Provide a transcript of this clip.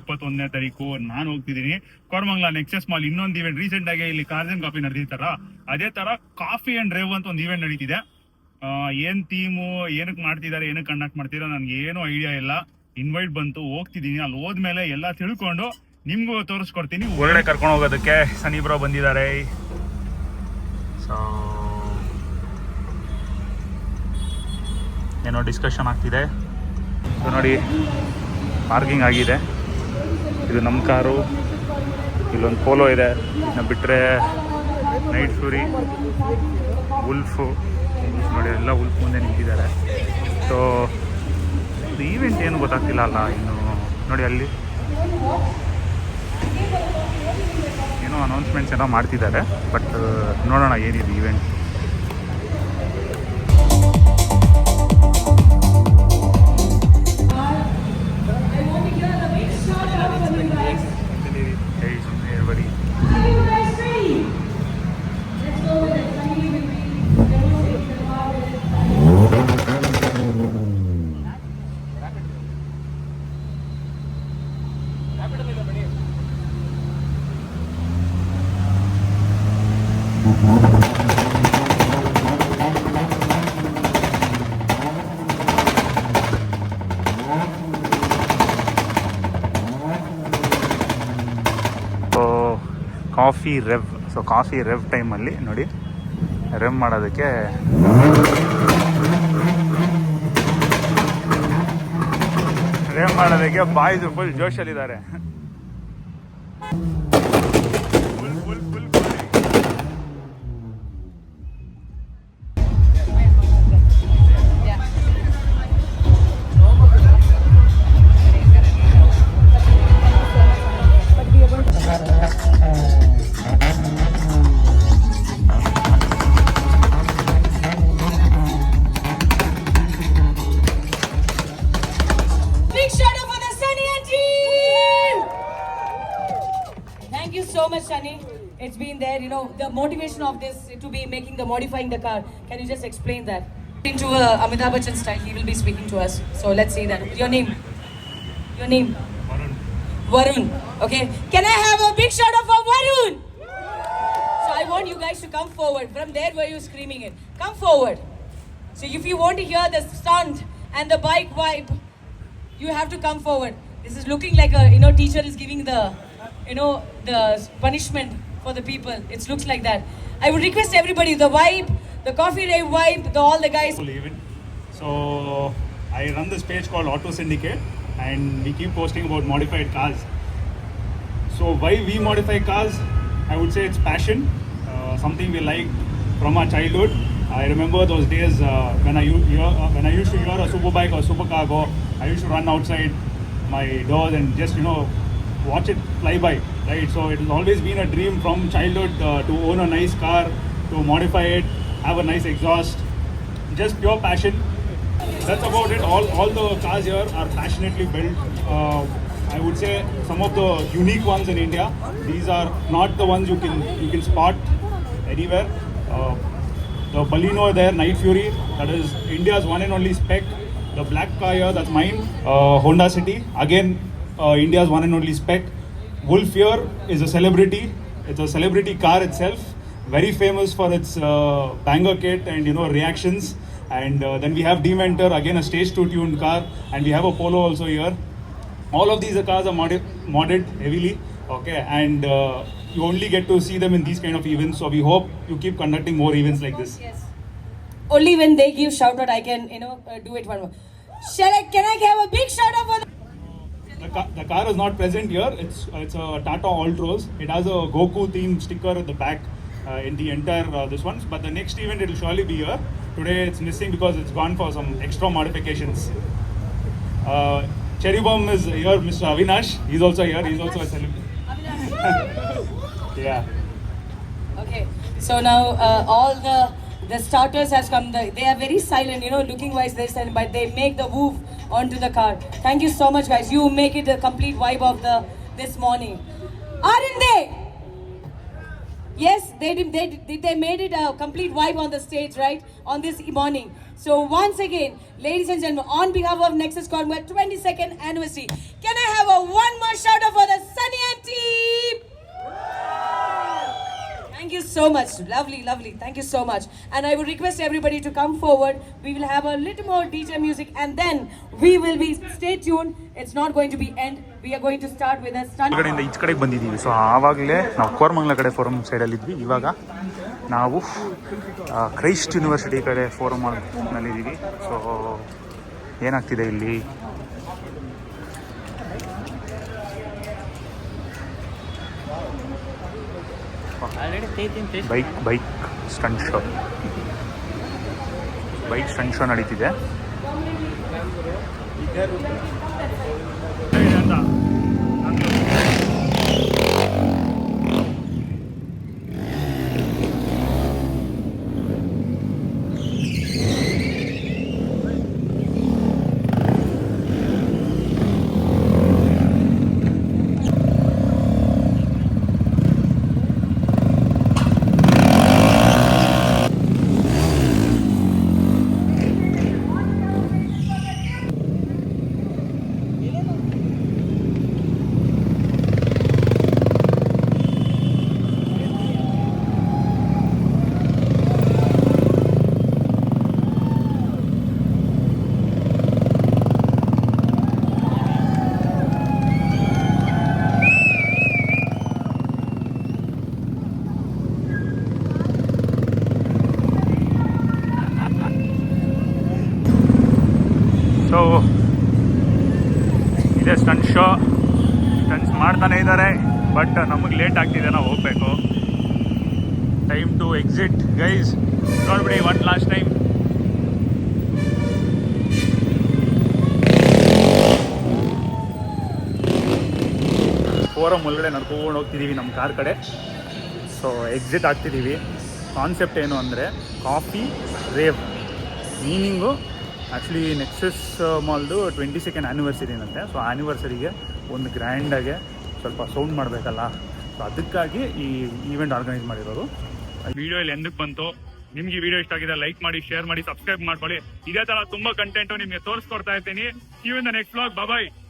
21ನೇ ತಾರೀಕು ನಾನು ಹೋಗ್ತಿದ್ದೀನಿ ಕೋರಮಂಗಲ ನೆಕ್ಸಸ್ ಮಾಲ್. ಇನ್ನೊಂದು ಇವೆಂಟ್ ರೀಸೆಂಟ್ ಆಗಿ ಇಲ್ಲಿ ಕಾರ್ಜನ್ ಕಾಫಿ ನಡೆದಿರ್ತಾರ, ಅದೇ ತರ ಕಾಫಿ ಅಂಡ್ ಡ್ರೈವ್ ಅಂತ ಒಂದು ಇವೆಂಟ್ ನಡೀತಿದೆ. ಏನ್ ಥೀಮು, ಏನಕ್ಕೆ ಮಾಡ್ತಿದ್ದಾರೆ, ಏನಕ್ಕೆ ಕಂಡಕ್ಟ್ ಮಾಡ್ತಿದ್ದಾರೆ ನನ್ಗೆ ಏನೂ ಐಡಿಯಾ ಇಲ್ಲ. ಇನ್ವೈಟ್ ಬಂತು, ಹೋಗ್ತಿದ್ದೀನಿ. ಅಲ್ಲಿ ಹೋದ್ಮೇಲೆ ಎಲ್ಲ ತಿಳ್ಕೊಂಡು ನಿಮ್ಗೂ ತೋರಿಸ್ಕೊಡ್ತೀನಿ. ಹೊರಗಡೆ ಕರ್ಕೊಂಡು ಹೋಗೋದಕ್ಕೆ ಸನಿ ಬ್ರೋ ಬಂದಿದ್ದಾರೆ. ಸೊ ಏನೋ ಡಿಸ್ಕಷನ್ ಆಗ್ತಿದೆ. ಸೊ ನೋಡಿ, ಪಾರ್ಕಿಂಗ್ ಆಗಿದೆ. ಇದು ನಮ್ಮ ಕಾರು, ಇಲ್ಲೊಂದು ಪೋಲೋ ಇದೆ. ಇನ್ನು ಬಿಟ್ಟರೆ ನೈಟ್ ಫ್ಯೂರಿ, ಉಲ್ಫು ನೋಡಿ, ಎಲ್ಲ ಉಲ್ಫ್ ಮುಂದೆ ನಿಂತಿದ್ದಾರೆ. ಸೊ ಇದು ಈವೆಂಟ್ ಏನು ಗೊತ್ತಾಗ್ತಿಲ್ಲ ಅಲ್ಲ ಇನ್ನು. ನೋಡಿ ಅಲ್ಲಿ ಏನೋ ಅನೌನ್ಸ್ಮೆಂಟ್ಸ್ ಏನೋ ಮಾಡ್ತಿದ್ದಾರೆ, ಬಟ್ ನೋಡೋಣ ಏನಿದೆ event. Coffee rave. So coffee rave ಟೈಮಲ್ಲಿ ನೋಡಿ, ರೆವ್ ಮಾಡೋದಕ್ಕೆ ಬಾಯ್ಸ್ ಫುಲ್ ಜೋಶಲ್ಲಿದ್ದಾರೆ. So much, Sunny. It's been there, you know, the motivation of this to be making the modifying the car. Can you just explain that? Into Amitabh Bachchan style, he will be speaking to us. So let's see that. Your name? Varun. Varun. Okay. Can I have a big shout out for Varun? So I want you guys to come forward. From there where you're screaming it, come forward. So if you want to hear the stunt and the bike vibe, you have to come forward. This is looking like a, you know, teacher is giving the, you know, the punishment for the people. It looks like that. I would request everybody, the vibe, the coffee rave vibe, all the guys. So I run this page called Auto Syndicate, and we keep posting about modified cars. So why we modify cars? I would say it's passion, something we like from our childhood. I remember those days when I used to hear a superbike or supercar go, I used to run outside my doors and just, you know, watch it fly by, right? So it has always been a dream from childhood to own a nice car, to modify it, have a nice exhaust, just pure passion. That's about it. All the cars here are passionately built. I would say some of the unique ones in India. These are not the ones you can spot anywhere. The Baleno there, Night Fury, that is India's one and only spec. The black car here, that's mine. Honda City, again India's one and only spec. Wolf here is a celebrity. It's a celebrity car itself. Very famous for its banger kit and, you know, reactions. And then we have Dementor, again a stage 2 tuned car. And we have a Polo also here. All of these cars are modded heavily. Okay, and you only get to see them in these kind of events. So we hope you keep conducting more events like this. Yes. Only when they give shout out, I can, you know, do it one more. Can I have a big shout out for the car is not present here. It's a Tata Altros. It has a Goku themed sticker at the back in the entire this one. But the next event it will surely be here. Today it's missing because it's gone for some extra modifications. Cherry Bomb is here, Mr. Avinash. He's also here. He's also a celebrity. Yeah. Okay. So now all the starters has come. They are very silent, you know, looking wise they're silent, but they make the move onto the car. Thank you so much, guys. You make it the complete vibe of this morning. Aren't they? Yes, they did. They made it a complete vibe on the stage, right? On this morning. So once again, ladies and gentlemen, on behalf of Nexus Conway 22nd anniversary, can I have a one more shout so much. Lovely, lovely. Thank you so much. And I would request everybody to come forward. We will have a little more DJ music and then we will be, stay tuned. It's not going to be end. We are going to start with a stunt. ಕಡೆಯಿಂದ ಈಚೆ ಕಡೆಗೆ ಬಂದಿದ್ದೀವಿ. So ಆವಾಗಲೇ ನಾವು ಕೋರಮಂಗಲ ಕಡೆ forum ಸೈಡಲ್ಲಿದ್ವಿ. ಇವಾಗ ನಾವು ಕ್ರೈಸ್ಟ್ ಯೂನಿವರ್ಸಿಟಿ ಕಡೆ ಫೋರಮ್ ನಲ್ಲಿದ್ದೀವಿ. ಸೊ ಏನಾಗ್ತಿದೆ ಇಲ್ಲಿ ಬೈಕ್ ಸ್ಟಂಟ್ ಶೋ ನಡೀತಿದೆ. ಸೊ ಇದೇ ಸ್ಟಂಟ್ಸ್ ಮಾಡ್ತಾನೆ ಇದ್ದಾರೆ. ಬಟ್ ನಮಗೆ ಲೇಟ್ ಆಗ್ತಿದೆ, ನಾವು ಹೋಗಬೇಕು. Time to exit guys. ನೋಡ್ಬಿಡಿ ಒನ್ ಲಾಸ್ಟ್ ಟೈಮ್. ಫೋರಮ್ ಒಳಗಡೆ ನಡ್ಕೊಂಡು ಹೋಗ್ತಿದ್ದೀವಿ ನಮ್ಮ ಕಾರ್ ಕಡೆ. So exit ಆಗ್ತಿದ್ದೀವಿ. ಕಾನ್ಸೆಪ್ಟ್ ಏನು ಅಂದರೆ coffee rave. Meaning actually Nexus ಮಾಲ್ದು 22nd ಆ್ಯನಿವರ್ಸರಿ ಏನಂತೆ. ಸೊ ಆ್ಯನಿವರ್ಸರಿಗೆ ಒಂದು ಗ್ರ್ಯಾಂಡಾಗೆ ಸ್ವಲ್ಪ ಸೌಂಡ್ ಮಾಡಬೇಕಲ್ಲ. ಸೊ ಅದಕ್ಕಾಗಿ ಈ ಈವೆಂಟ್ ಆರ್ಗನೈಸ್ ಮಾಡಿರೋದು. ವಿಡಿಯೋ ಇಲ್ಲಿ ಎಂದಕ್ಕೆ ಬಂತು? ನಿಮ್ಗೆ ಈ ವಿಡಿಯೋ ಇಷ್ಟ ಆಗಿದೆ ಲೈಕ್ ಮಾಡಿ, ಶೇರ್ ಮಾಡಿ, ಸಬ್ಸ್ಕ್ರೈಬ್ ಮಾಡ್ಕೊಳ್ಳಿ. ಇದೇ ಥರ ತುಂಬ ಕಂಟೆಂಟು ನಿಮಗೆ ತೋರಿಸ್ಕೊಡ್ತಾ ಇರ್ತೀನಿ. See you in the next vlog. Bye bye.